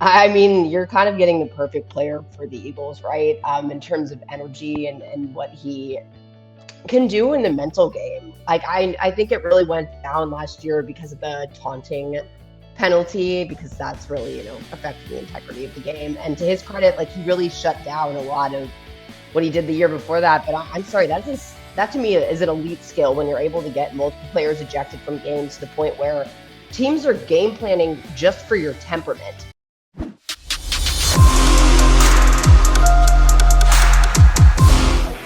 I mean, you're kind of getting the perfect player for the Eagles, right? In terms of energy and what he can do in the mental game. Like I think it really went down last year because of the taunting penalty, because that's really, affected the integrity of the game. And to his credit, like he really shut down a lot of what he did the year before that. But I'm sorry, that to me is an elite skill when you're able to get multiple players ejected from games to the point where teams are game planning just for your temperament.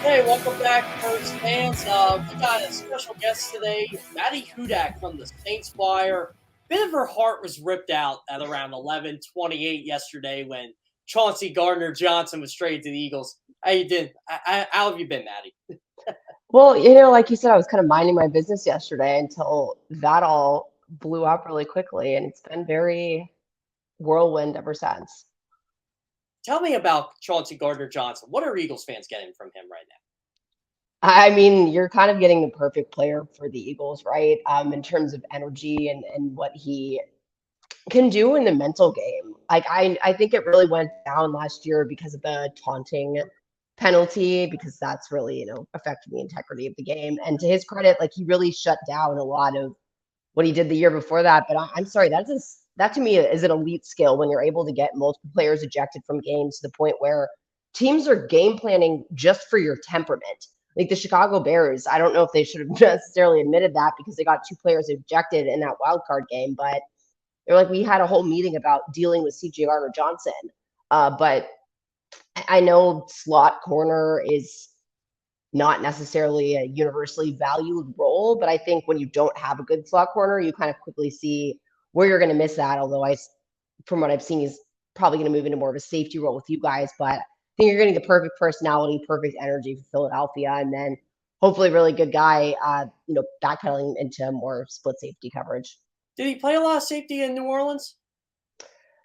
Hey, welcome back, Curtis fans. We got a special guest today, Maddy Hudak from the Saints Flyer. Bit of her heart was ripped out at around 11:28 yesterday when Chauncey Gardner-Johnson was traded to the Eagles. How you doing? How have you been, Maddy? Well, like you said, I was kind of minding my business yesterday until that all blew up really quickly, and it's been very whirlwind ever since. Tell me about Chauncey Gardner-Johnson. What are Eagles fans getting from him right now? I mean, you're kind of getting the perfect player for the Eagles, right? In terms of energy and what he can do in the mental game. Like I think it really went down last year because of the taunting penalty, because that's really, affected the integrity of the game. And to his credit, like he really shut down a lot of what he did the year before that. But I'm sorry, that to me is an elite skill when you're able to get multiple players ejected from games to the point where teams are game planning just for your temperament. Like the Chicago Bears, I don't know if they should have necessarily admitted that because they got two players ejected in that wild card game, but they're like, we had a whole meeting about dealing with CJ Gardner-Johnson. But I know slot corner is not necessarily a universally valued role, but I think when you don't have a good slot corner, you kind of quickly see where you're going to miss that. Although from what I've seen, he's probably going to move into more of a safety role with you guys. But I think you're getting the perfect personality, perfect energy for Philadelphia, and then hopefully really good guy, backpedaling into more split safety coverage. Did he play a lot of safety in New Orleans?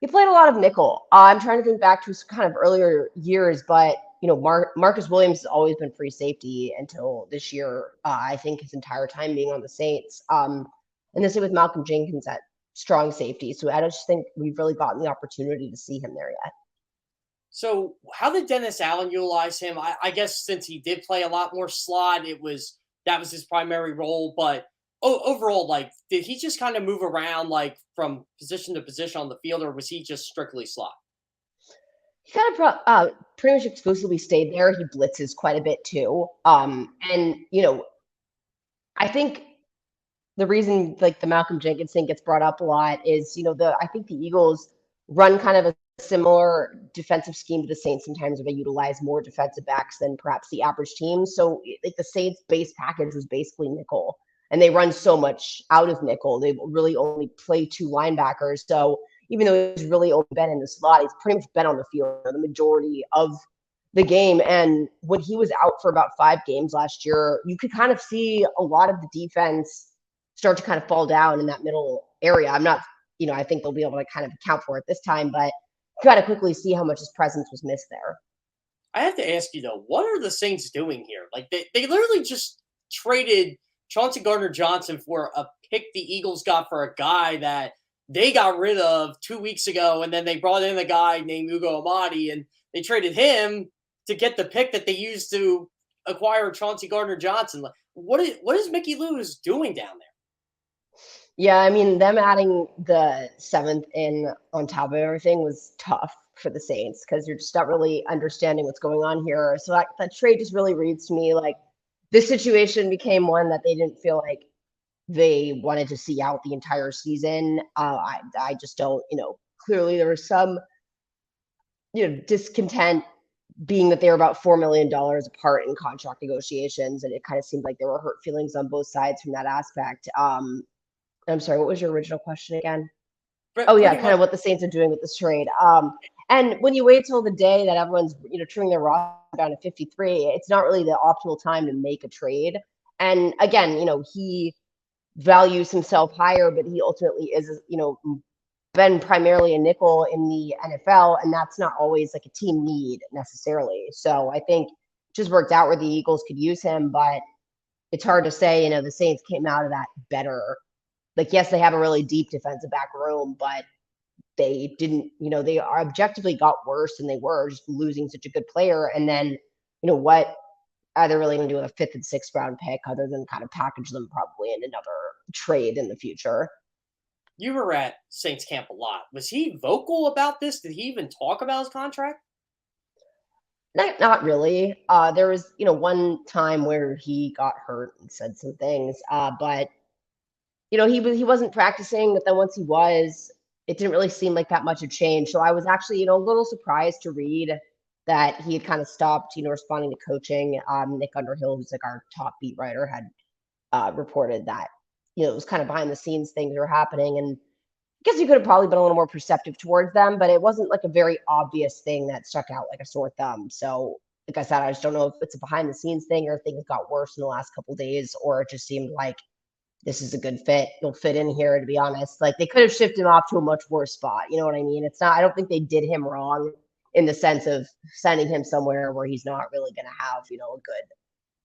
He played a lot of nickel. I'm trying to think back to his kind of earlier years, but Marcus Williams has always been free safety until this year. I think his entire time being on the Saints. And the same with Malcolm Jenkins at strong safety. So I just think we've really gotten the opportunity to see him there yet. So how did Dennis Allen utilize him? I guess since he did play a lot more slot, that was his primary role. But overall, like, did he just kind of move around like from position to position on the field, or was he just strictly slot? He kind of pretty much exclusively stayed there. He blitzes quite a bit too. And I think the reason like the Malcolm Jenkins thing gets brought up a lot is, I think the Eagles run kind of a similar defensive scheme to the Saints sometimes, where they utilize more defensive backs than perhaps the average team. So like the Saints base package was basically nickel, and they run so much out of nickel. They really only play two linebackers. So even though he's really only been in the slot, he's pretty much been on the field the majority of the game. And when he was out for about 5 games last year, you could kind of see a lot of the defense start to kind of fall down in that middle area. I'm not, I think they'll be able to kind of account for it this time, but you got to quickly see how much his presence was missed there. I have to ask you though, what are the Saints doing here? Like they literally just traded Chauncey Gardner-Johnson for a pick the Eagles got for a guy that they got rid of 2 weeks ago, and then they brought in a guy named Ugo Amadi, and they traded him to get the pick that they used to acquire Chauncey Gardner-Johnson. Like, what is Mickey Lewis doing down there? Yeah, I mean, them adding the seventh in on top of everything was tough for the Saints because you're just not really understanding what's going on here. So that trade just really reads to me like this situation became one that they didn't feel like they wanted to see out the entire season. I just don't, clearly there was some, discontent being that they were about $4 million apart in contract negotiations. And it kind of seemed like there were hurt feelings on both sides from that aspect. I'm sorry, what was your original question again? Oh yeah, kind of what the Saints are doing with this trade. And when you wait till the day that everyone's, trimming their roster down to 53, it's not really the optimal time to make a trade. And again, he values himself higher, but he ultimately is, been primarily a nickel in the NFL, and that's not always like a team need necessarily. So I think it just worked out where the Eagles could use him, but it's hard to say, the Saints came out of that better. Like, yes, they have a really deep defensive back room, but they didn't, they are objectively got worse than they were, just losing such a good player. And then, what are they really going to do with a 5th and 6th round pick other than kind of package them probably in another trade in the future? You were at Saints camp a lot. Was he vocal about this? Did he even talk about his contract? Not really. There was, one time where he got hurt and said some things, but he wasn't practicing. But then once he was, it didn't really seem like that much had changed. So I was actually, a little surprised to read that he had kind of stopped, responding to coaching. Nick Underhill, who's like our top beat writer, had reported that, it was kind of behind the scenes things were happening. And I guess you could have probably been a little more perceptive towards them, but it wasn't like a very obvious thing that stuck out like a sore thumb. So, like I said, I just don't know if it's a behind the scenes thing or things got worse in the last couple of days, or it just seemed like this is a good fit. You'll fit in here, to be honest. Like they could have shifted him off to a much worse spot. You know what I mean? It's not, I don't think they did him wrong in the sense of sending him somewhere where he's not really going to have, a good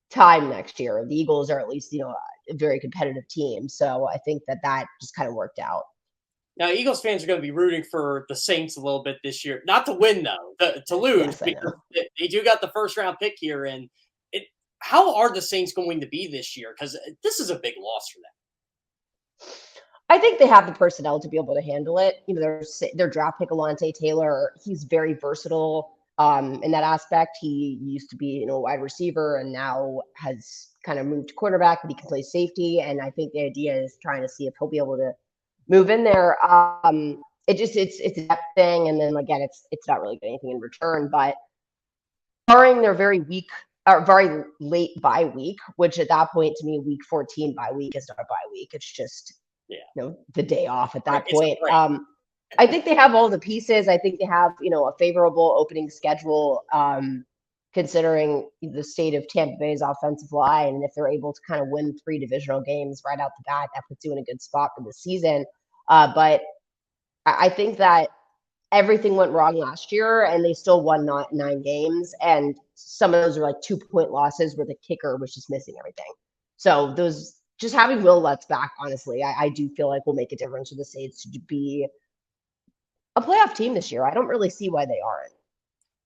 time next year. The Eagles are at least, a very competitive team. So I think that just kind of worked out. Now, Eagles fans are going to be rooting for the Saints a little bit this year. Not to win, though, to lose. Yes, I know. They do got the first round pick here. And how are the Saints going to be this year? Because this is a big loss for them. I think they have the personnel to be able to handle it. Their draft pick, Alontae Taylor, he's very versatile in that aspect. He used to be, a wide receiver and now has kind of moved to quarterback, but he can play safety. And I think the idea is trying to see if he'll be able to move in there. It's a depth thing. And then again, it's not really getting anything in return, but barring their very weak or very late bye week, which at that point to me, week 14 bye week is not a bye week. It's just, the day off at that point. I think they have all the pieces. I think they have, a favorable opening schedule, considering the state of Tampa Bay's offensive line. And if they're able to kind of win 3 divisional games right out the bat, that puts you in a good spot for the season. But I think that everything went wrong last year and they still won 9 games. And some of those are like 2-point losses where the kicker was just missing everything. So just having Will Lutz back, honestly, I do feel like will make a difference for the Saints to be a playoff team this year. I don't really see why they aren't.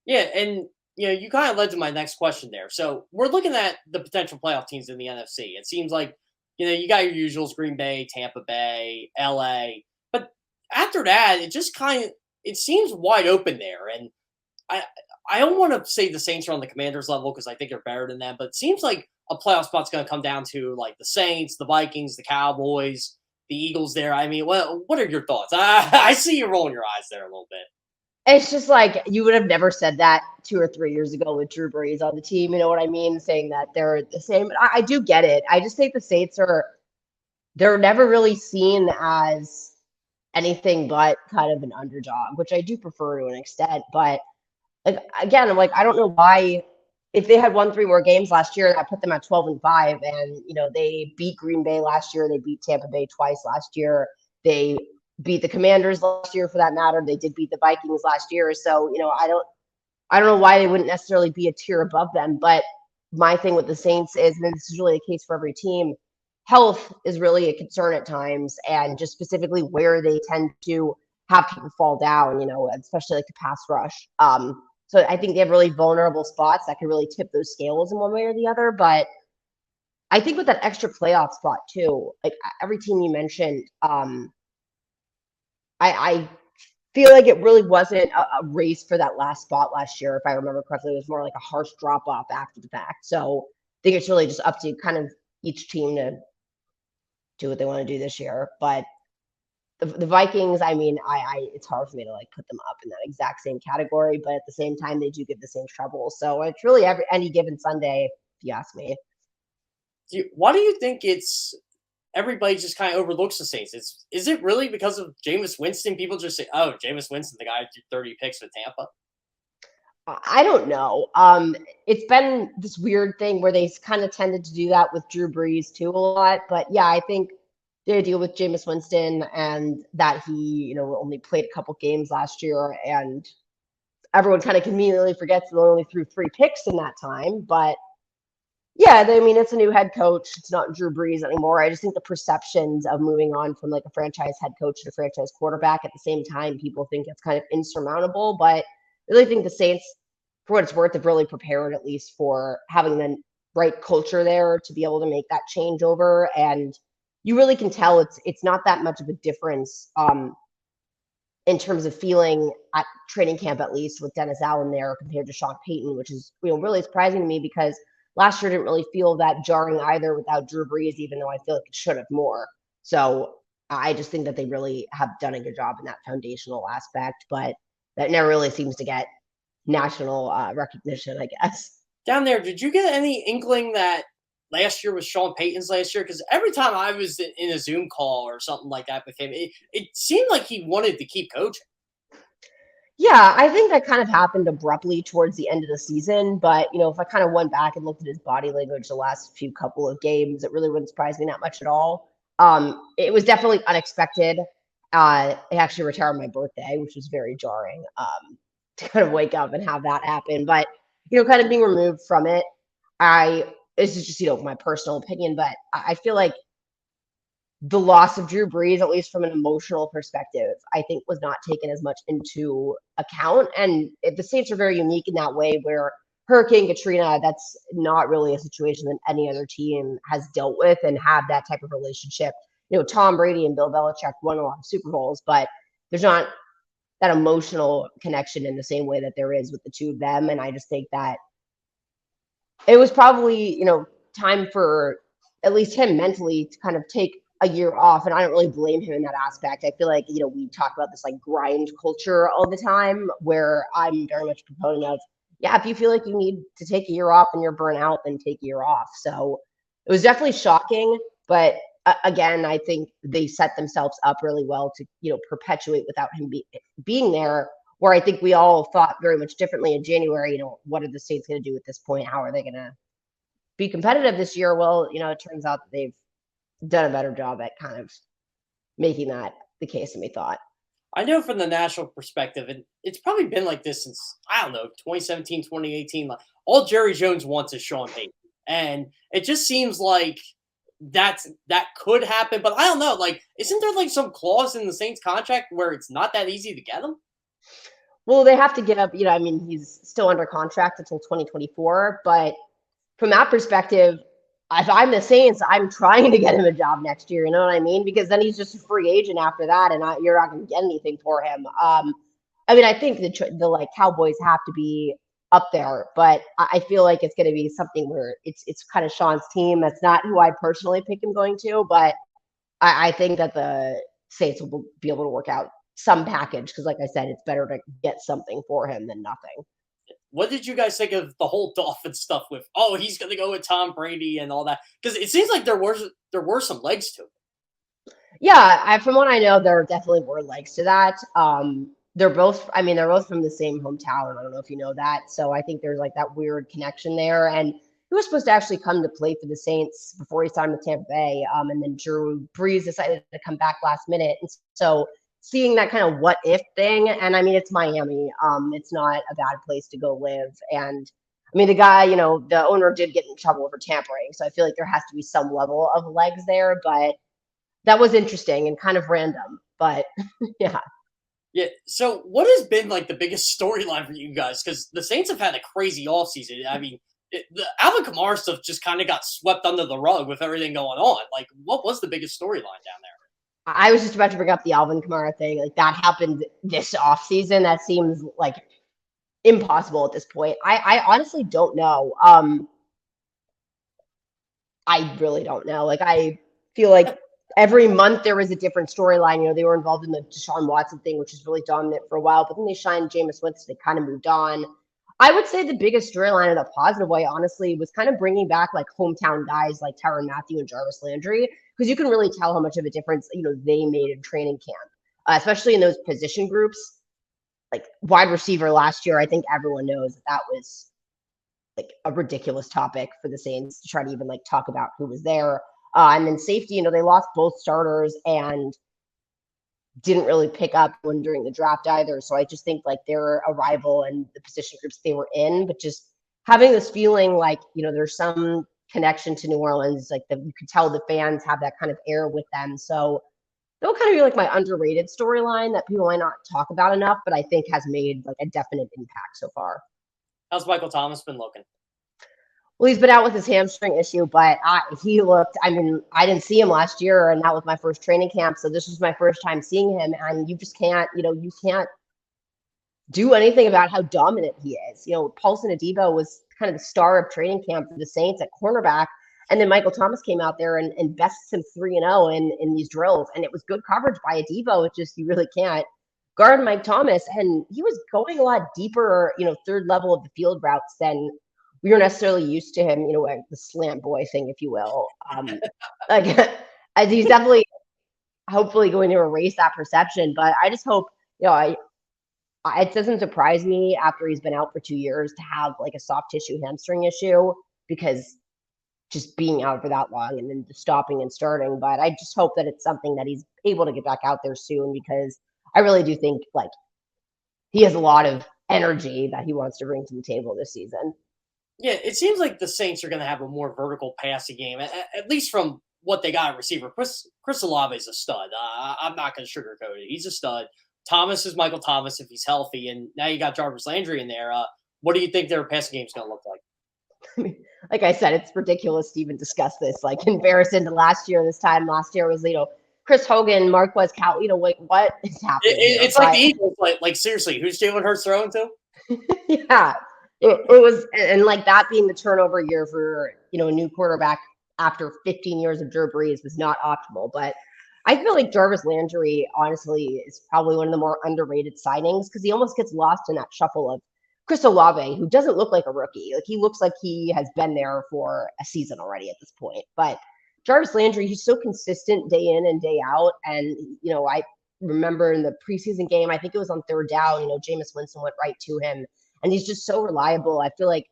Yeah, and you kind of led to my next question there. So we're looking at the potential playoff teams in the NFC. It seems like, you got your usuals, Green Bay, Tampa Bay, LA. But after that, it seems wide open there. And I don't want to say the Saints are on the Commanders level because I think they're better than them, but it seems like a playoff spot's going to come down to like the Saints, the Vikings, the Cowboys, the Eagles there. I mean, what are your thoughts? I see you rolling your eyes there a little bit. It's just like you would have never said that 2 or 3 years ago with Drew Brees on the team. You know what I mean? Saying that they're the same. I do get it. I just think the Saints they're never really seen as anything but kind of an underdog, which I do prefer to an extent. But like again, I'm like, I don't know why. If they had won 3 more games last year, that put them at 12-5, and they beat Green Bay last year, they beat Tampa Bay twice last year, they beat the Commanders last year for that matter, they did beat the Vikings last year. So I don't know why they wouldn't necessarily be a tier above them. But my thing with the Saints is, and this is really the case for every team, health is really a concern at times, and just specifically where they tend to have people fall down, especially like the pass rush. So I think they have really vulnerable spots that can really tip those scales in one way or the other. But I think with that extra playoff spot too, like every team you mentioned, I feel like it really wasn't a race for that last spot last year. If I remember correctly, it was more like a harsh drop off after the fact. So I think it's really just up to kind of each team to do what they want to do this year. But the Vikings, I mean, it's hard for me to like put them up in that exact same category, but at the same time, they do give the Saints trouble. So it's really any given Sunday, if you ask me. Why do you think everybody just kind of overlooks the Saints? Is it really because of Jameis Winston? People just say, "Oh, Jameis Winston, the guy who threw 30 picks with Tampa." I don't know. It's been this weird thing where they kind of tended to do that with Drew Brees too a lot. But yeah, I think the deal with Jameis Winston and that he, only played a couple games last year, and everyone kind of conveniently forgets that they only threw 3 picks in that time. But Yeah, I mean, it's a new head coach. It's not Drew Brees anymore. I just think the perceptions of moving on from like a franchise head coach to franchise quarterback at the same time, people think it's kind of insurmountable. But I really think the Saints, for what it's worth, have really prepared at least for having the right culture there to be able to make that changeover. And you really can tell it's not that much of a difference in terms of feeling at training camp, at least with Dennis Allen there compared to Sean Payton, which is really surprising to me because last year didn't really feel that jarring either without Drew Brees, even though I feel like it should have more. So I just think that they really have done a good job in that foundational aspect, but that never really seems to get national recognition, I guess. Down there, did you get any inkling that last year was Sean Payton's last year? Because every time I was in a Zoom call or something like that with him, it seemed like he wanted to keep coaching. Yeah, I think that kind of happened abruptly towards the end of the season. But, if I kind of went back and looked at his body language the last few couple of games, it really wouldn't surprise me that much at all. It was definitely unexpected. It actually retired my birthday, which was very jarring to kind of wake up and have that happen. But, kind of being removed from it, this is just, my personal opinion, but I feel like the loss of Drew Brees, at least from an emotional perspective, I think was not taken as much into account. And the Saints are very unique in that way where Hurricane Katrina, that's not really a situation that any other team has dealt with and have that type of relationship. Tom Brady and Bill Belichick won a lot of Super Bowls, but there's not that emotional connection in the same way that there is with the two of them. And I just think that it was probably, time for at least him mentally to kind of take a year off. And I don't really blame him in that aspect. I feel like, we talk about this like grind culture all the time where I'm very much a proponent of, yeah, if you feel like you need to take a year off and you're burnt out, then take a year off. So it was definitely shocking. But again, I think they set themselves up really well to, perpetuate without him being there. Where I think we all thought very much differently in January, what are the Saints going to do at this point? How are they going to be competitive this year? Well, it turns out that they've done a better job at kind of making that the case than we thought. I know from the national perspective, and it's probably been like this since, I don't know, 2017, 2018. Like, all Jerry Jones wants is Sean Payton. And it just seems like that could happen. But I don't know. Like, isn't there like some clause in the Saints contract where it's not that easy to get him? Well, they have to get up, he's still under contract until 2024. But from that perspective, if I'm the Saints, I'm trying to get him a job next year. You know what I mean? Because then he's just a free agent after that, and you're not going to get anything for him. I think the like Cowboys have to be up there, but I feel like it's going to be something where it's kind of Sean's team. That's not who I personally pick him going to, but I think that the Saints will be able to work out some package because, like I said, it's better to get something for him than nothing. What did you guys think of the whole Dolphins stuff with, oh, he's going to go with Tom Brady and all that? Because it seems like there were some legs to it. Yeah, from what I know, there definitely were legs to that. They're both from the same hometown. I don't know if you know that. So I think there's like that weird connection there. And he was supposed to actually come to play for the Saints before he signed with Tampa Bay. And then Drew Brees decided to come back last minute. And so seeing that kind of what if thing, and it's Miami. It's not a bad place to go live. And the guy, the owner did get in trouble for tampering. So I feel like there has to be some level of legs there, but that was interesting and kind of random, but yeah. Yeah. So what has been like the biggest storyline for you guys? Because the Saints have had a crazy offseason. The Alvin Kamara stuff just kind of got swept under the rug with everything going on. Like, what was the biggest storyline down there? I was just about to bring up the Alvin Kamara thing. Like, that happened this offseason. That seems like impossible at this point. I honestly don't know. I really don't know. Like, I feel like every month there was a different storyline. They were involved in the Deshaun Watson thing, which was really dominant for a while, but then they shined Jameis Winston. They kind of moved on. I would say the biggest storyline in a positive way, honestly, was kind of bringing back like hometown guys like Tyrann Mathieu and Jarvis Landry, because you can really tell how much of a difference, they made in training camp, especially in those position groups. Like wide receiver last year, I think everyone knows that was like a ridiculous topic for the Saints to try to even like talk about who was there. And then safety, they lost both starters and didn't really pick up one during the draft either. So I just think like their arrival and the position groups they were in, but just having this feeling like, there's some connection to New Orleans. Like you could tell the fans have that kind of air with them. So they'll kind of be like my underrated storyline that people might not talk about enough, but I think has made like a definite impact so far. How's Michael Thomas been looking? Well, he's been out with his hamstring issue, but he looked, I mean, I didn't see him last year, and that was my first training camp. So this was my first time seeing him. And you just can't, you can't do anything about how dominant he is. Paulson Adebo was kind of the star of training camp for the Saints at cornerback. And then Michael Thomas came out there and bests him 3-0 in these drills. And it was good coverage by Adebo. It just, you really can't guard Mike Thomas. And he was going a lot deeper, third level of the field routes than we were necessarily used to him, like the slant boy thing, if you will. Like he's definitely, hopefully going to erase that perception. But I just hope, it doesn't surprise me after he's been out for 2 years to have like a soft tissue hamstring issue, because just being out for that long and then stopping and starting. But I just hope that it's something that he's able to get back out there soon, because I really do think like he has a lot of energy that he wants to bring to the table this season. Yeah, it seems like the Saints are going to have a more vertical passing game, at least from what they got at receiver. Chris Olave is a stud. I'm not going to sugarcoat it. He's a stud. Thomas is Michael Thomas if he's healthy, and now you got Jarvis Landry in there. What do you think their passing game is going to look like? I mean, like I said, it's ridiculous to even discuss this. Like in comparison to last year, last year was, Chris Hogan, Marquez Cal, like what is happening? It's like the Eagles. Like seriously, who's Jalen Hurts throwing to? Yeah. It was, and like that being the turnover year for, a new quarterback after 15 years of Drew Brees was not optimal. But I feel like Jarvis Landry, honestly, is probably one of the more underrated signings, because he almost gets lost in that shuffle of Chris Olave, who doesn't look like a rookie. Like he looks like he has been there for a season already at this point. But Jarvis Landry, he's so consistent day in and day out. And, I remember in the preseason game, I think it was on third down, Jameis Winston went right to him. And he's just so reliable. I feel like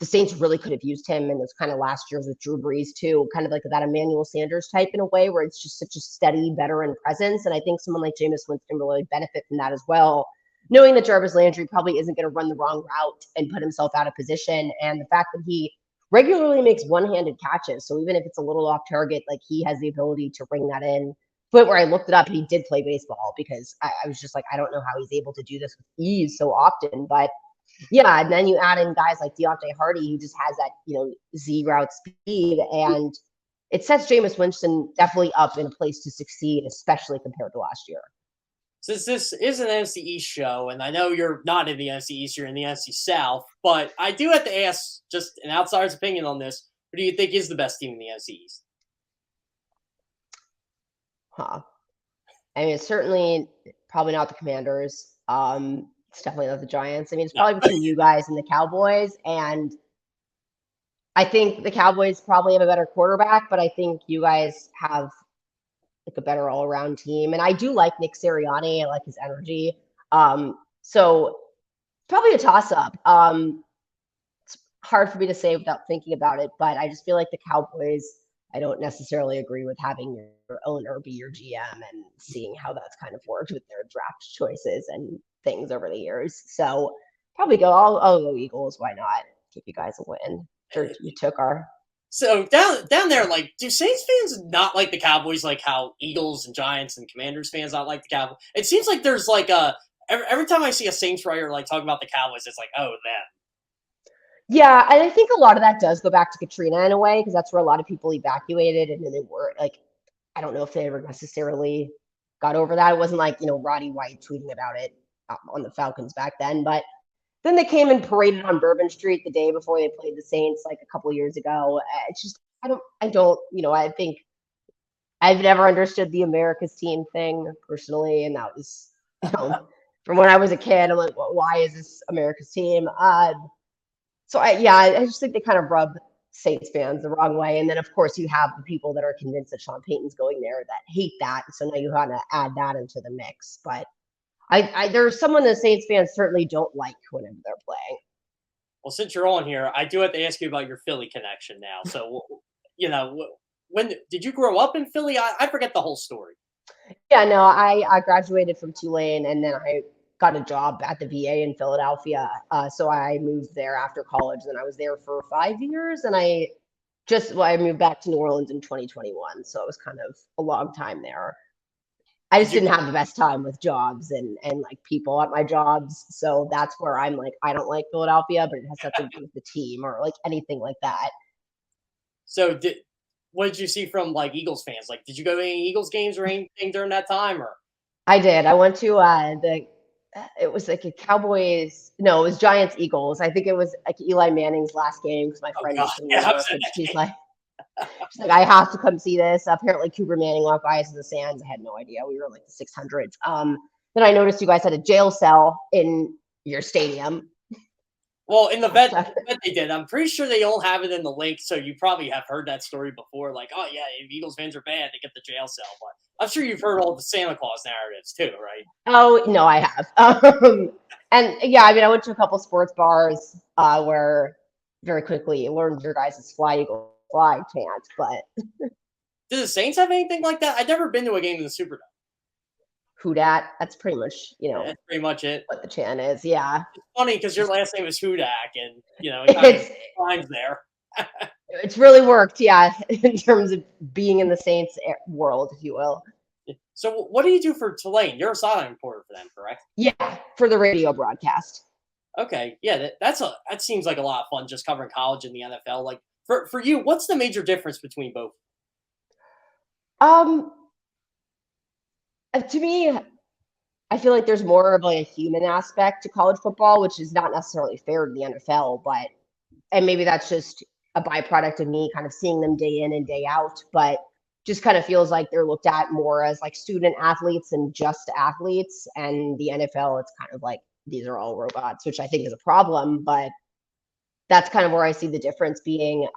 the Saints really could have used him in those kind of last years with Drew Brees too, kind of like that Emmanuel Sanders type in a way, where it's just such a steady veteran presence. And I think someone like Jameis Winston will really benefit from that as well, knowing that Jarvis Landry probably isn't going to run the wrong route and put himself out of position. And the fact that he regularly makes one-handed catches, so even if it's a little off target, like he has the ability to bring that in. But where I looked it up, he did play baseball, because I was just like, I don't know how he's able to do this with ease so often. But yeah, and then you add in guys like Deontay Hardy, who just has that, Z route speed, and it sets Jameis Winston definitely up in a place to succeed, especially compared to last year. Since this is an NFC East show, and I know you're not in the NFC East, you're in the NFC South, but I do have to ask just an outsider's opinion on this. Who do you think is the best team in the NFC East? I mean, it's certainly probably not the Commanders. It's definitely not the Giants. I mean, it's probably between you guys and the Cowboys. And I think the Cowboys probably have a better quarterback, but I think you guys have like a better all-around team. And I do like Nick Sirianni. I like his energy. So probably a toss-up. It's hard for me to say without thinking about it, but I just feel like the Cowboys, I don't necessarily agree with having your owner be your GM and seeing how that's kind of worked with their draft choices and things over the years. So probably I'll go Eagles. Why not? Give you guys a win. Sure, you took our. So down there, like, do Saints fans not like the Cowboys like how Eagles and Giants and Commanders fans not like the Cowboys? It seems like there's like every time I see a Saints writer like talking about the Cowboys, it's like, oh, them. Yeah, and I think a lot of that does go back to Katrina in a way, because that's where a lot of people evacuated, and then they were like, I don't know if they ever necessarily got over that. It wasn't like, Roddy White tweeting about it on the Falcons back then, but then they came and paraded on Bourbon Street the day before they played the Saints like a couple years ago. It's just, I think I've never understood the America's team thing personally. And that was, from when I was a kid, I'm like, well, why is this America's team? So I just think they kind of rub Saints fans the wrong way. And then of course you have the people that are convinced that Sean Payton's going there that hate that. So now you kind of add that into the mix. But there's someone the Saints fans certainly don't like whenever they're playing. Well, since you're on here, I do have to ask you about your Philly connection now. So, when did you grow up in Philly? I forget the whole story. Yeah, no, I graduated from Tulane, and then I got a job at the VA in Philadelphia. So I moved there after college, and I was there for 5 years, and I Well, I moved back to New Orleans in 2021, so it was kind of a long time there. I Did just you didn't have the best time with jobs and like people at my jobs. So that's where I'm like, I don't like Philadelphia, but it has nothing to do with the team or like anything like that. so did what did you see from like Eagles fans? Like, did you go to any Eagles games or anything during that time? Or I did. I went to it was like a Cowboys, no, it was Giants Eagles. I think it was like Eli Manning's last game because my oh friend god, used to live in yeah, New I was York, in and that game. she's like, I have to come see this. Apparently, Cooper Manning walked by us in the stands. I had no idea. We were in like the 600s. Then I noticed you guys had a jail cell in your stadium. Well, in the vet, So, they did. I'm pretty sure they don't have it in the link, so you probably have heard that story before. Like, oh yeah, if Eagles fans are bad, they get the jail cell. But I'm sure you've heard all the Santa Claus narratives too, right? oh no, I have. And yeah, I mean, I went to a couple sports bars where very quickly learned your guys' fly eagle fly chant, but Do the Saints have anything like that? I've never been to a game in the Superdome. who dat? That's pretty much, That's pretty much it. what the chant is. Yeah. It's funny because your last name is Hudak, and it kind of It's rhymes there. it's really worked, yeah, in terms of being in the Saints world, if you will. So, what do you do for Tulane? You're a sideline reporter for them, correct? Yeah, for the radio broadcast. Okay, yeah, that seems like a lot of fun just covering college and the NFL. Like for you, what's the major difference between both? Um, to me, I feel like there's more of like a human aspect to college football, which is not necessarily fair to the NFL, but and maybe that's just a byproduct of me kind of seeing them day in and day out, but just kind of feels like they're looked at more as like student athletes and just athletes. And the NFL, it's kind of like these are all robots, which I think is a problem, but that's kind of where I see the difference being.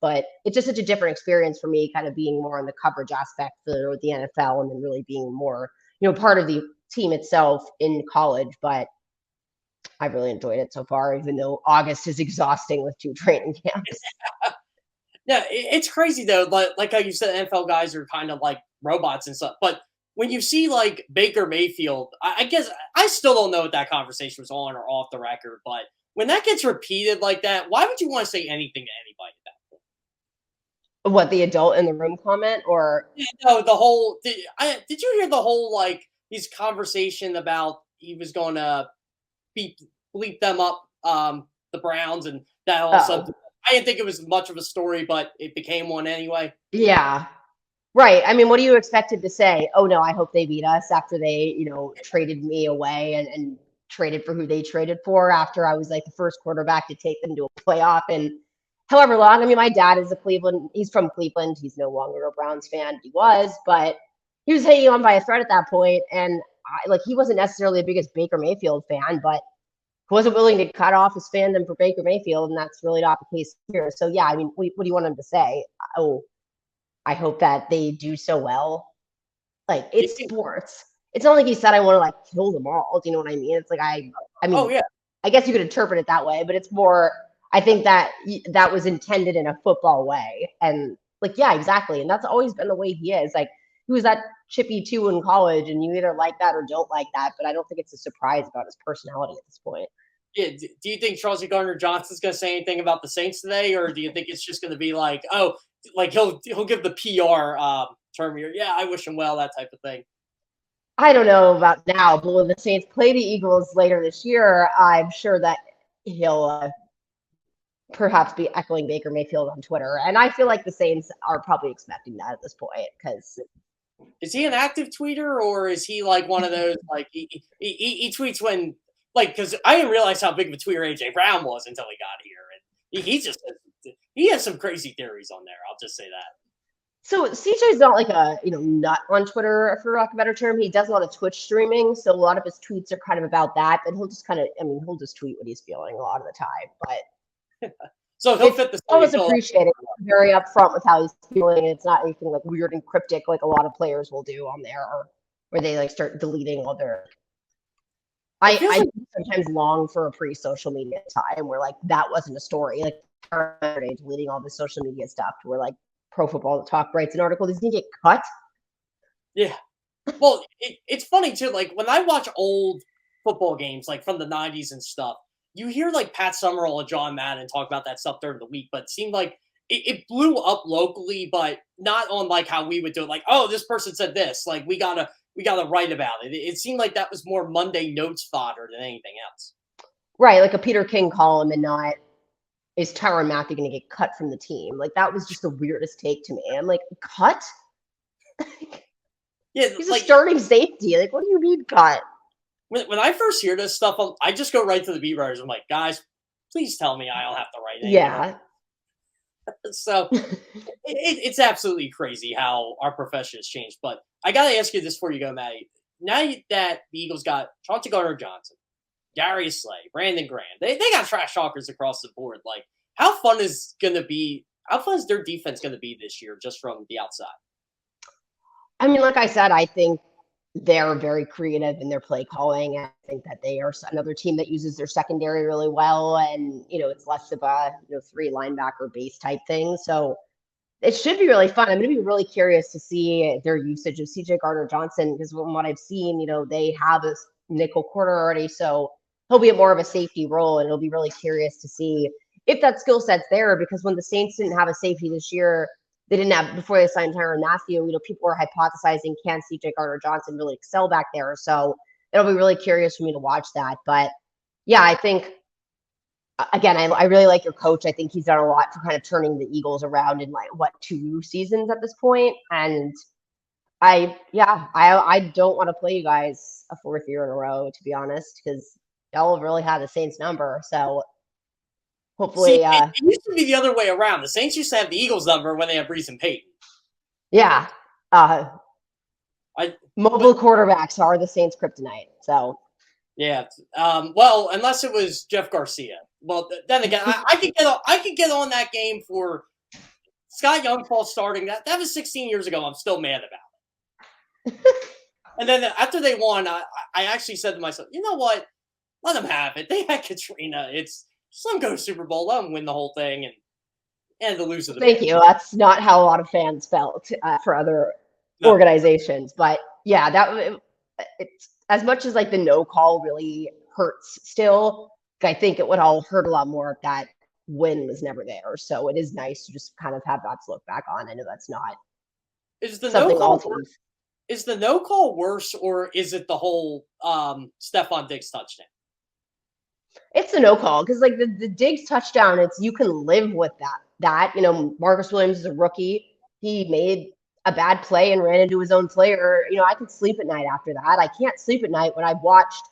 But it's just such a different experience for me, kind of being more on the coverage aspect for the NFL and then really being more, part of the team itself in college. But I've really enjoyed it so far, even though August is exhausting with 2 training camps. Yeah, it's crazy though. Like how you said, NFL guys are kind of like robots and stuff. But when you see like Baker Mayfield, I guess I still don't know if that conversation was on or off the record. But when that gets repeated like that, why would you want to say anything to anybody at that point? What, the adult in the room comment or Yeah, no, the whole. Did you hear the whole like his conversation about he was going to beep bleep them up, the Browns, and that also. oh, I didn't think it was much of a story, but it became one anyway. yeah. Right. I mean, what do you expect it to say? Oh no, I hope they beat us after they, traded me away and traded for who they traded for after I was like the first quarterback to take them to a playoff and however long. I mean, my dad is he's from Cleveland. He's no longer a Browns fan. He was, but he was hanging on by a thread at that point. And he wasn't necessarily the biggest Baker Mayfield fan, but he wasn't willing to cut off his fandom for Baker Mayfield. And that's really not the case here. So yeah, I mean, what do you want him to say? Oh, I hope that they do so well. Like, Do you it's think? sports. It's not like he said I want to like kill them all. Do you know what I mean? It's like I Oh mean, yeah. I guess you could interpret it that way, but it's more. I think that that was intended in a football way, and like yeah, exactly. And that's always been the way he is. Like he was that chippy too in college, and you either like that or don't like that. But I don't think it's a surprise about his personality at this point. Yeah, do you think Chauncey Gardner-Johnson's going to say anything about the Saints today, or do you think it's just going to be like, oh, like he'll give the PR term here? Yeah, I wish him well, that type of thing. I don't know about now, but when the Saints play the Eagles later this year, I'm sure that he'll perhaps be echoing Baker Mayfield on Twitter. And I feel like the Saints are probably expecting that at this point because Is he an active tweeter, or is he like one of those like he tweets when like because I didn't realize how big of a tweeter AJ Brown was until he got here, and he just he has some crazy theories on there. I'll just say that. so CJ's not like a nut on Twitter for lack of a better term. He does a lot of Twitch streaming, so a lot of his tweets are kind of about that. But he'll just he'll just tweet what he's feeling a lot of the time. But So he'll fit the always stereotypical. appreciated. Very upfront with how he's feeling. It's not anything like weird and cryptic like a lot of players will do on there, or where they like start deleting all their. It feels I like sometimes long for a pre-social media time where like that wasn't a story. Like deleting all the social media stuff to where like Pro Football Talk writes an article. Does he get cut? yeah. Well, it's funny too. Like when I watch old football games, like from the '90s and stuff, you hear like Pat Summerall and John Madden talk about that stuff during the week. But it seemed like it blew up locally, but not on like how we would do it. Like, oh, this person said this. Like, we gotta write about it. It seemed like that was more Monday notes fodder than anything else. Right, like a Peter King column, and not is Tyrann Matthew going to get cut from the team? Like that was just the weirdest take to me. I'm like, cut? Yeah, He's a like starting safety. Like, what do you mean cut? when I first hear this stuff, I just go right to the beat writers. I'm like, guys, please tell me I don't have to write anything. Yeah. So it's absolutely crazy how our profession has changed. But I got to ask you this before you go, Maddie. Now that the Eagles got Chauncey Gardner-Johnson, Darius Slay, Brandon Graham, they got trash talkers across the board. Like, how fun is their defense going to be this year just from the outside? I mean, like I said, I think they're very creative in their play calling. I think that they are another team that uses their secondary really well, and it's less of a 3 linebacker base type thing. So it should be really fun. I'm going to be really curious to see their usage of CJ Gardner-Johnson, because from what I've seen, they have a nickel corner already, so he'll be more of a safety role, and it'll be really curious to see if that skill set's there, because when the Saints didn't have a safety this year, they didn't have before they signed Tyrann Matthew. People were hypothesizing, can CJ Gardner-Johnson really excel back there? So it'll be really curious for me to watch that. But yeah, I think again, I really like your coach. I think he's done a lot for kind of turning the Eagles around in 2 seasons at this point. And I don't want to play you guys a 4th year in a row, to be honest, because y'all have really had the Saints number. So hopefully, it used to be the other way around. The Saints used to have the Eagles number when they had Brees and Payton. Yeah. Mobile quarterbacks are the Saints' kryptonite. So. Yeah. Well, unless it was Jeff Garcia. Well, then again, I could get on that game for Scott Youngfall starting. That was 16 years ago. I'm still mad about it. And then after they won, I actually said to myself, you know what? Let them have it. They had Katrina. It's just let them go to Super Bowl. Let them win the whole thing and the lose of the. Thank you. That's not how a lot of fans felt for other organizations, but yeah, it's as much as the no call really hurts still. I think it would all hurt a lot more if that win was never there. So it is nice to just kind of have that to look back on. I know that's not something all teams. Is the no call worse, or is it the whole Stephon Diggs touchdown? It's a no call, because the Diggs touchdown, you can live with that. Marcus Williams is a rookie. He made a bad play and ran into his own player. I could sleep at night after that. I can't sleep at night when I've watched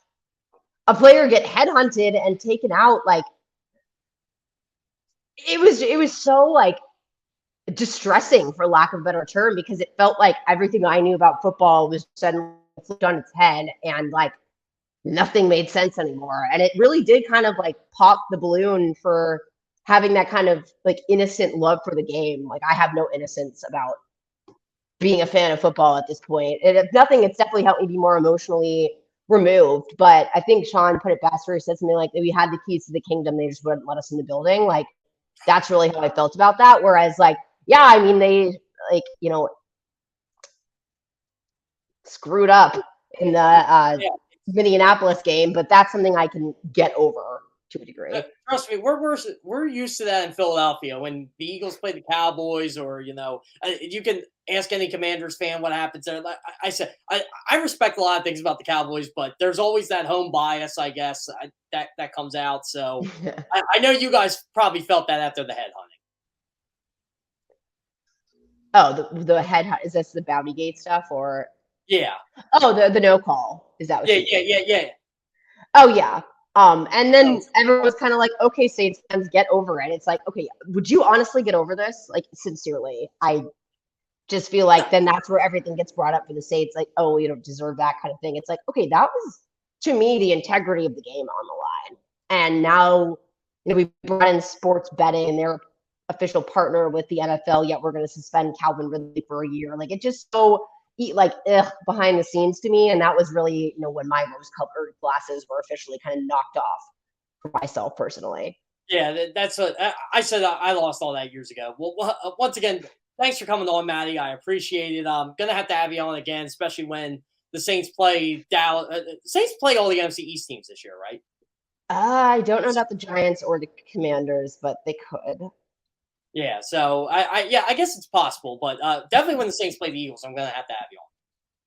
a player get headhunted and taken out. It was so distressing, for lack of a better term, because it felt like everything I knew about football was suddenly flipped on its head, and nothing made sense anymore. And it really did kind of pop the balloon for having that kind of innocent love for the game. I have no innocence about being a fan of football at this point. And if nothing, it's definitely helped me be more emotionally removed. But I think Sean put it best where he said something like, if we had the keys to the kingdom, they just wouldn't let us in the building. That's really how I felt about that. Whereas yeah, I mean, they screwed up in the Minneapolis game, but that's something I can get over to a degree. Trust me, we're used to that in Philadelphia when the Eagles play the Cowboys, or you can ask any Commanders fan what happens there. Like I said, I respect a lot of things about the Cowboys, but there's always that home bias, I guess, that comes out. So I know you guys probably felt that after the headhunting. Oh, the head, is this the Bounty Gate stuff, or? Yeah. Oh, the no call. Is that what? Yeah. Oh yeah. And then everyone was kind of like, okay, Saints fans, get over it. It's okay, would you honestly get over this? Sincerely, I just feel then that's where everything gets brought up for the Saints. Oh, you don't deserve that kind of thing. It's okay, that was, to me, the integrity of the game on the line. And now, we brought in sports betting, and they're official partner with the NFL, yet we're going to suspend Calvin Ridley for a year. It just so behind the scenes to me. And that was really, when my rose-colored glasses were officially kind of knocked off for myself personally. Yeah, that's what I said. I lost all that years ago. Well, once again, thanks for coming on, Maddie. I appreciate it. I'm going to have to have you on again, especially when the Saints play Dallas. Saints play all the NFC East teams this year, right? I don't know about the Giants or the Commanders, but they could. Yeah, so I guess it's possible, but definitely when the Saints play the Eagles, I'm gonna have to have you on.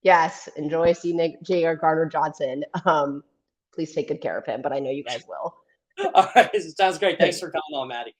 Yes, enjoy seeing J.R. Gardner-Johnson. Please take good care of him, but I know you guys will. All right, sounds great. Thanks for coming on, Maddie.